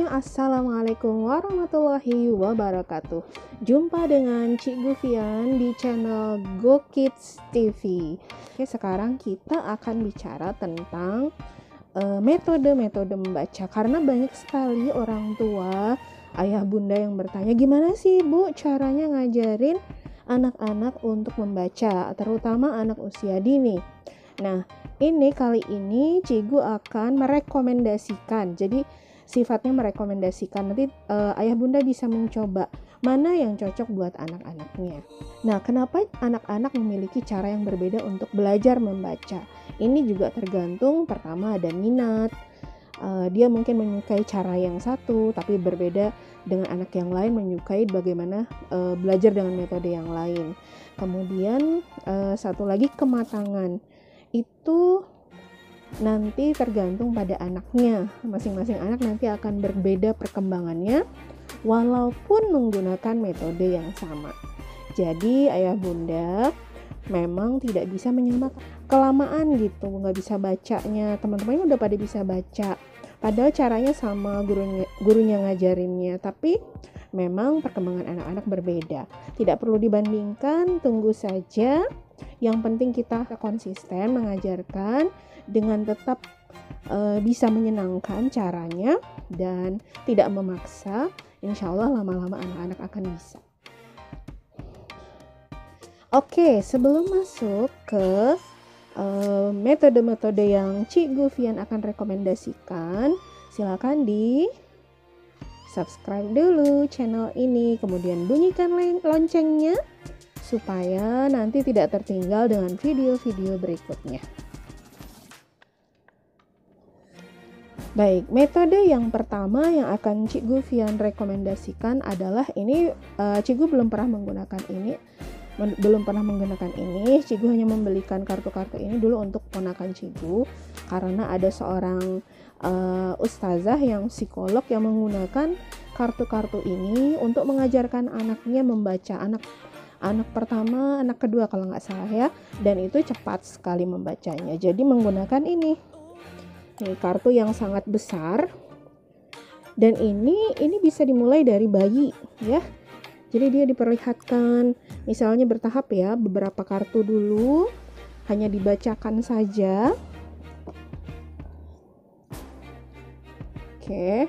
Bismillahirrahmanirrahim. Assalamualaikum warahmatullahi wabarakatuh. Jumpa dengan Cik Gufian di channel Go Kids TV. Oke, sekarang kita akan bicara tentang metode-metode membaca. Karena banyak sekali orang tua, ayah bunda yang bertanya, gimana sih Bu caranya ngajarin anak-anak untuk membaca, terutama anak usia dini. Nah, kali ini Cigu akan merekomendasikan. Jadi sifatnya merekomendasikan. Nanti ayah bunda bisa mencoba mana yang cocok buat anak-anaknya. Nah, kenapa anak-anak memiliki cara yang berbeda untuk belajar membaca? Ini juga tergantung, pertama ada minat. Dia mungkin menyukai cara yang satu, tapi berbeda dengan anak yang lain menyukai bagaimana belajar dengan metode yang lain. Kemudian satu lagi kematangan. Itu nanti tergantung pada anaknya. Masing-masing anak nanti akan berbeda perkembangannya walaupun menggunakan metode yang sama. Jadi ayah bunda memang tidak bisa menyamakan, kelamaan gitu nggak bisa bacanya. Teman-teman udah pada bisa baca, padahal caranya sama, gurunya ngajarinnya, tapi memang perkembangan anak-anak berbeda. Tidak perlu dibandingkan, tunggu saja. Yang penting kita konsisten mengajarkan dengan tetap bisa menyenangkan caranya dan tidak memaksa. Insya Allah lama-lama anak-anak akan bisa. Oke, sebelum masuk ke metode-metode yang Cik Gufian akan rekomendasikan, silakan di subscribe dulu channel ini, kemudian bunyikan loncengnya supaya nanti tidak tertinggal dengan video-video berikutnya. Baik, metode yang pertama yang akan Cik Gufian rekomendasikan adalah ini. Cik Gu belum pernah menggunakan ini. Cik Gu hanya membelikan kartu-kartu ini dulu untuk ponakan Cik Gu karena ada seorang ustazah yang psikolog yang menggunakan kartu-kartu ini untuk mengajarkan anaknya membaca. Anak pertama, anak kedua kalau nggak salah ya, dan itu cepat sekali membacanya. Jadi menggunakan ini kartu yang sangat besar, dan ini bisa dimulai dari bayi ya. Jadi dia diperlihatkan misalnya bertahap ya, beberapa kartu dulu hanya dibacakan saja. Oke,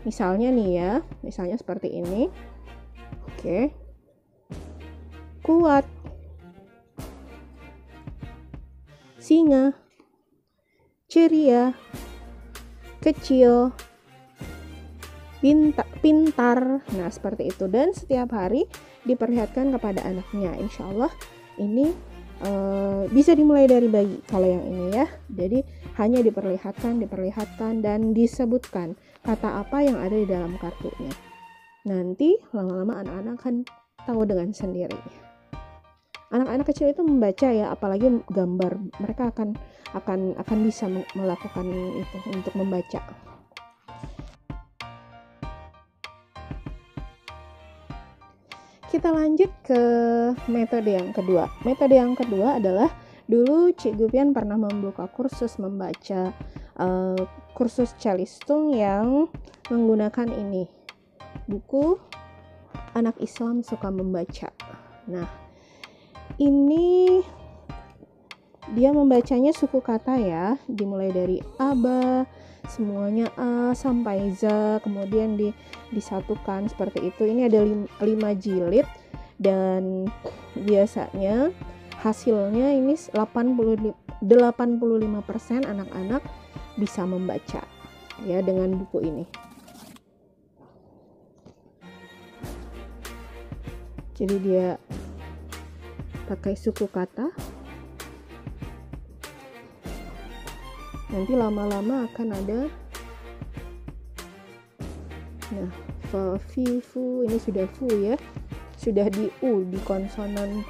misalnya nih ya, misalnya seperti ini. Oke, kuat, singa, ceria, kecil, pintar. Nah, seperti itu. Dan setiap hari diperlihatkan kepada anaknya. Insya Allah ini bisa dimulai dari bayi kalau yang ini ya. Jadi hanya diperlihatkan dan disebutkan kata apa yang ada di dalam kartunya. Nanti lama-lama anak-anak akan tahu dengan sendirinya. Anak-anak kecil itu membaca ya, apalagi gambar, mereka akan bisa melakukan itu untuk membaca. Kita lanjut ke metode yang kedua. Metode yang kedua adalah dulu Cik Gufian pernah membuka kursus membaca, kursus Calistung yang menggunakan ini, buku Anak Islam Suka Membaca. Nah, ini dia membacanya suku kata ya, dimulai dari aba, semuanya A sampai Z, kemudian disatukan seperti itu. Ini ada 5 jilid dan biasanya hasilnya ini 85% anak-anak bisa membaca ya dengan buku ini. Jadi dia pakai suku kata. Nanti lama-lama akan ada. Nah, fa, fi, fu, ini sudah fu ya. Sudah di u, di konsonan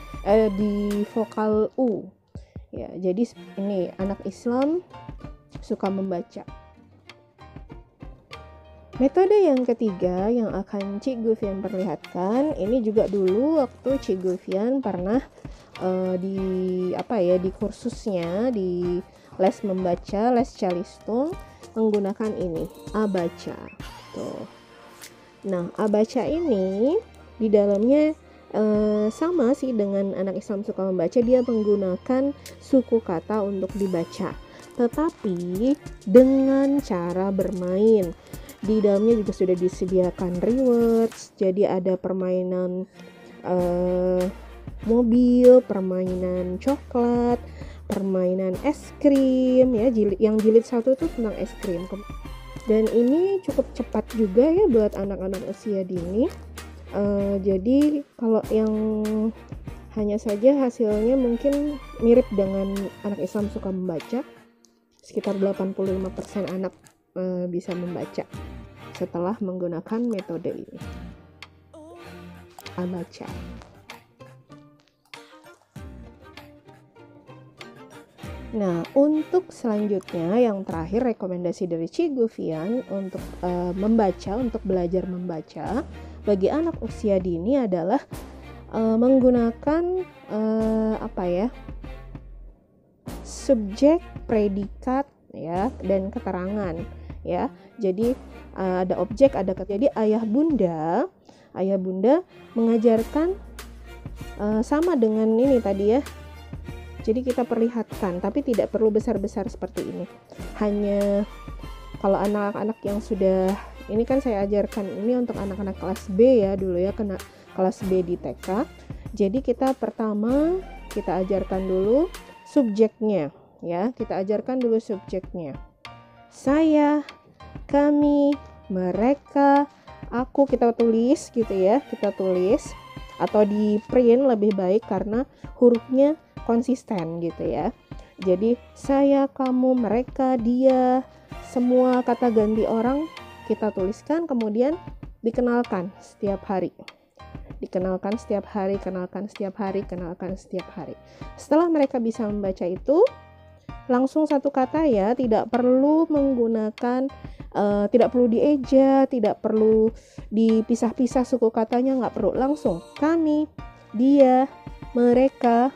di vokal u. Ya, jadi ini anak Islam suka membaca. Metode yang ketiga yang akan Cik Gufian perlihatkan, ini juga dulu waktu Cik Gufian pernah di kursusnya, di les membaca, les Calistung, menggunakan ini, Abaca. Tuh. Nah, A-Baca ini di dalamnya sama sih dengan anak Islam suka membaca, dia menggunakan suku kata untuk dibaca, tetapi dengan cara bermain. Di dalamnya juga sudah disediakan rewards, jadi ada permainan mobil, permainan coklat, permainan es krim ya. Yang jilid 1 itu tentang es krim. Dan ini cukup cepat juga ya buat anak-anak usia dini. Jadi kalau yang hanya saja hasilnya mungkin mirip dengan anak Islam suka membaca, sekitar 85% anak bisa membaca setelah menggunakan metode ini, A-Baca. Nah, untuk selanjutnya yang terakhir, rekomendasi dari Cikgu Fian untuk membaca, untuk belajar membaca bagi anak usia dini adalah menggunakan subjek, predikat ya, dan keterangan ya. Jadi ada objek, ada kata. Jadi ayah bunda mengajarkan sama dengan ini tadi ya. Jadi kita perlihatkan, tapi tidak perlu besar-besar seperti ini. Hanya kalau anak-anak yang sudah, ini kan saya ajarkan ini untuk anak-anak kelas B ya dulu ya, kena kelas B di TK. Jadi kita pertama kita ajarkan dulu subjeknya ya. Kita ajarkan dulu subjeknya. Saya, kami, mereka, aku, kita tulis gitu ya. Kita tulis atau di print lebih baik karena hurufnya konsisten gitu ya. Jadi saya, kamu, mereka, dia, semua kata ganti orang kita tuliskan, kemudian dikenalkan setiap hari. Dikenalkan setiap hari, kenalkan setiap hari, kenalkan setiap hari. Setelah mereka bisa membaca itu, langsung satu kata ya, tidak perlu menggunakan tidak perlu dieja, tidak perlu dipisah-pisah suku katanya, nggak perlu, langsung kami, dia, mereka,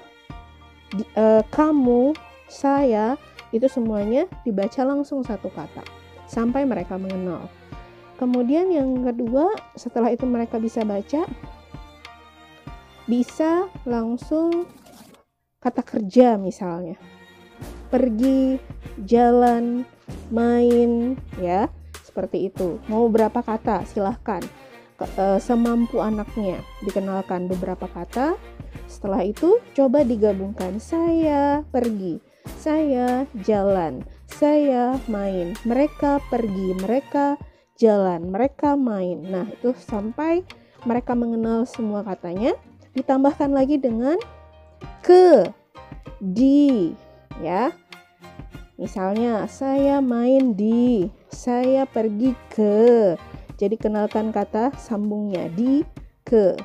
kamu, saya, itu semuanya dibaca langsung satu kata sampai mereka mengenal. Kemudian yang kedua, setelah itu mereka bisa baca, bisa langsung kata kerja misalnya. Pergi, jalan, main ya, seperti itu. Mau berapa kata silahkan, semampu anaknya dikenalkan beberapa kata. Setelah itu coba digabungkan, saya pergi, saya jalan, saya main, mereka pergi, mereka jalan, mereka main. Nah itu sampai mereka mengenal semua katanya. Ditambahkan lagi dengan ke, di ya. Misalnya saya main di, saya pergi ke. Jadi kenalkan kata sambungnya di, ke.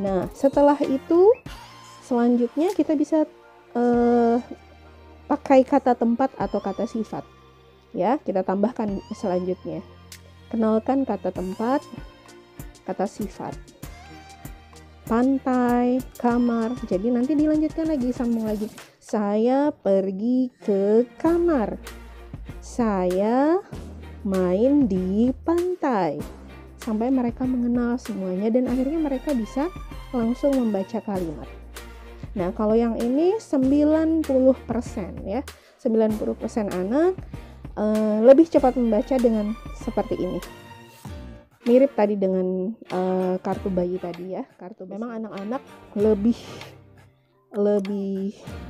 Nah setelah itu selanjutnya kita bisa pakai kata tempat atau kata sifat ya. Kita tambahkan selanjutnya, kenalkan kata tempat, kata sifat, pantai, kamar. Jadi nanti dilanjutkan lagi, sambung lagi, saya pergi ke kamar, saya main di pantai, sampai mereka mengenal semuanya dan akhirnya mereka bisa langsung membaca kalimat. Nah kalau yang ini 90% ya, 90% anak lebih cepat membaca dengan seperti ini. Mirip tadi dengan kartu bayi tadi ya. Memang anak-anak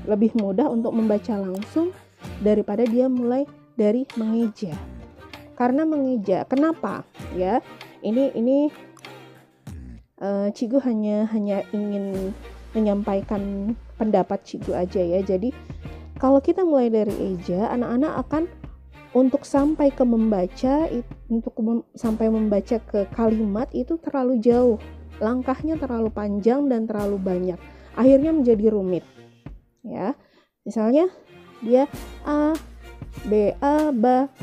lebih mudah untuk membaca langsung daripada dia mulai dari mengeja. Karena mengeja, kenapa ya? Ini Cikgu hanya ingin menyampaikan pendapat Cikgu aja ya. Jadi kalau kita mulai dari eja, anak-anak akan untuk sampai ke membaca, sampai membaca ke kalimat itu terlalu jauh, langkahnya terlalu panjang dan terlalu banyak, akhirnya menjadi rumit ya. Misalnya dia a, b, a, ba.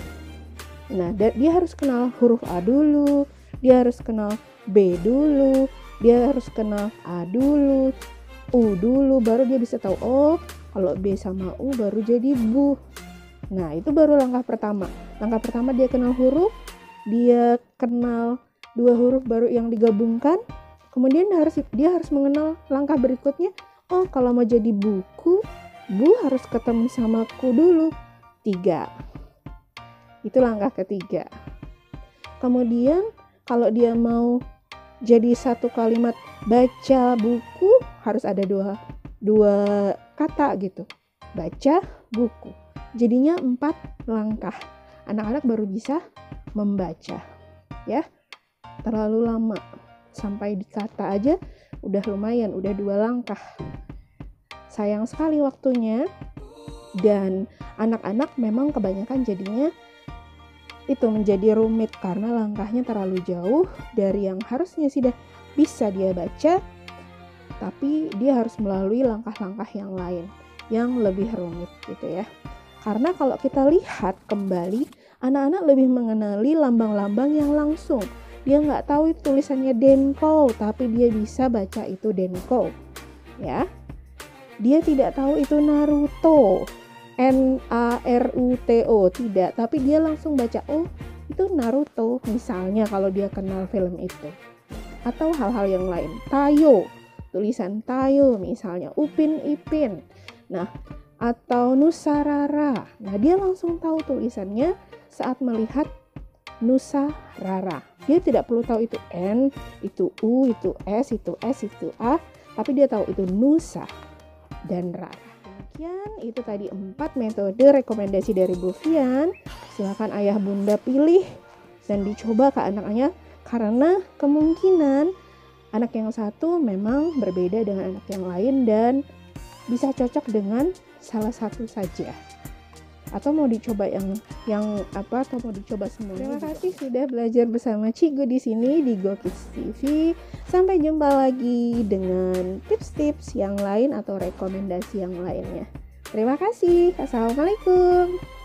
Nah dia harus kenal huruf a dulu, dia harus kenal b dulu, dia harus kenal a dulu, u dulu, baru dia bisa tahu, oh kalau b sama u baru jadi bu. Nah itu baru langkah pertama. Langkah pertama dia kenal huruf, dia kenal 2 huruf baru yang digabungkan, kemudian dia harus mengenal langkah berikutnya. Oh, kalau mau jadi buku, bu harus ketemu sama ku dulu. 3. Itu langkah ketiga. Kemudian kalau dia mau jadi satu kalimat baca buku, harus ada dua kata gitu. Baca buku. Jadinya 4 langkah. Anak-anak baru bisa membaca. Ya. Terlalu lama. Sampai di kata aja udah lumayan, udah 2 langkah. Sayang sekali waktunya. Dan anak-anak memang kebanyakan jadinya itu menjadi rumit karena langkahnya terlalu jauh dari yang harusnya sudah bisa dia baca, tapi dia harus melalui langkah-langkah yang lain yang lebih rumit gitu ya. Karena kalau kita lihat kembali, anak-anak lebih mengenali lambang-lambang yang langsung. Dia nggak tahu itu tulisannya Denko, tapi dia bisa baca itu Denko ya. Dia tidak tahu itu Naruto, Naruto, tidak, tapi dia langsung baca, oh itu Naruto misalnya kalau dia kenal film itu. Atau hal-hal yang lain, Tayo, tulisan Tayo misalnya, Upin Ipin, nah atau Nusarara. Nah dia langsung tahu tulisannya saat melihat Nusarara. Dia tidak perlu tahu itu N, itu U, itu S, itu S, itu A, tapi dia tahu itu Nusa dan Rara. Demikian itu tadi 4 metode rekomendasi dari Bu Fian. Silakan ayah bunda pilih dan dicoba ke anak-anaknya, karena kemungkinan anak yang satu memang berbeda dengan anak yang lain dan bisa cocok dengan salah satu saja. Atau mau dicoba atau mau dicoba semua. Terima kasih sudah belajar bersama Cikgu di sini di Go Kids TV. Sampai jumpa lagi dengan tips-tips yang lain atau rekomendasi yang lainnya. Terima kasih. Assalamualaikum.